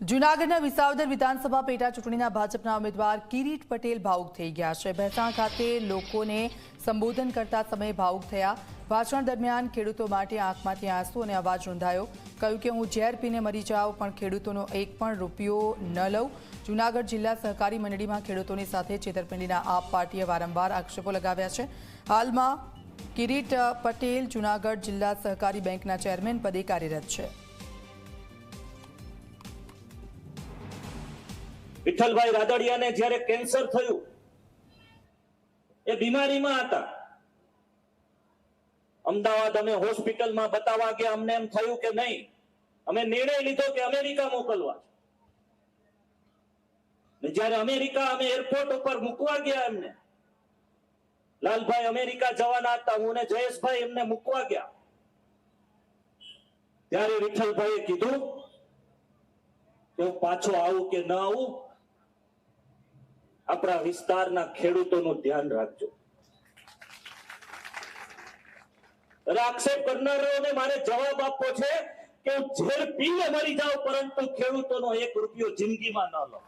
જૂનાગઢના વિસાવદર વિધાનસભા પેટા ચૂંટણીના ભાજપના ઉમેદવાર કિરીટ પટેલ ભાવુક થઈ ગયા છે। ભેંસાણ ખાતે લોકોને સંબોધન કરતા સમયે ભાવુક થયા। ભાષણ દરમિયાન ખેડૂતો માટે આંખમાંથી આંસુ અને અવાજ નોંધાયો। કહ્યું કે હું ઝેર પીને મરી જાઉં પણ ખેડૂતોનો એક પણ રૂપિયો ન લઉં। જૂનાગઢ જિલ્લા સહકારી મંડળીમાં ખેડૂતોની સાથે છેતરપિંડીના આપ પાર્ટીએ વારંવાર આક્ષેપો લગાવ્યા છે। હાલમાં કિરીટ પટેલ જૂનાગઢ જિલ્લા સહકારી બેંકના ચેરમેન પદે કાર્યરત છે। વિઠ્ઠલભાઈ રાદડિયાને જ્યારે કેન્સર થયું, એ બીમારીમાં હતા। અમદાવાદ અમે હોસ્પિટલમાં બતાવવા ગયા, અમને એમ થયું કે નહીં, અમે નિર્ણય લીધો કે અમેરિકા મોકલવા છે। જ્યારે અમેરિકા અમે એરપોર્ટ ઉપર મૂકવા ગયા, એમને લાલભાઈ અમેરિકા જવાના હતા, હું અને જયેશભાઈ એમને મૂકવા ગયા, ત્યારે વિઠ્ઠલભાઈએ કીધું કે હું પાછો આવું કે ન આવું, આપણા વિસ્તારના ખેડૂતોનું ધ્યાન રાખજો। આક્ષેપ કરનારાઓને મારે જવાબ આપવો છે કે હું ઝેર પીને મરી જાઉં પરંતુ ખેડૂતોનો એક રૂપિયો જિંદગીમાં ન લઉં।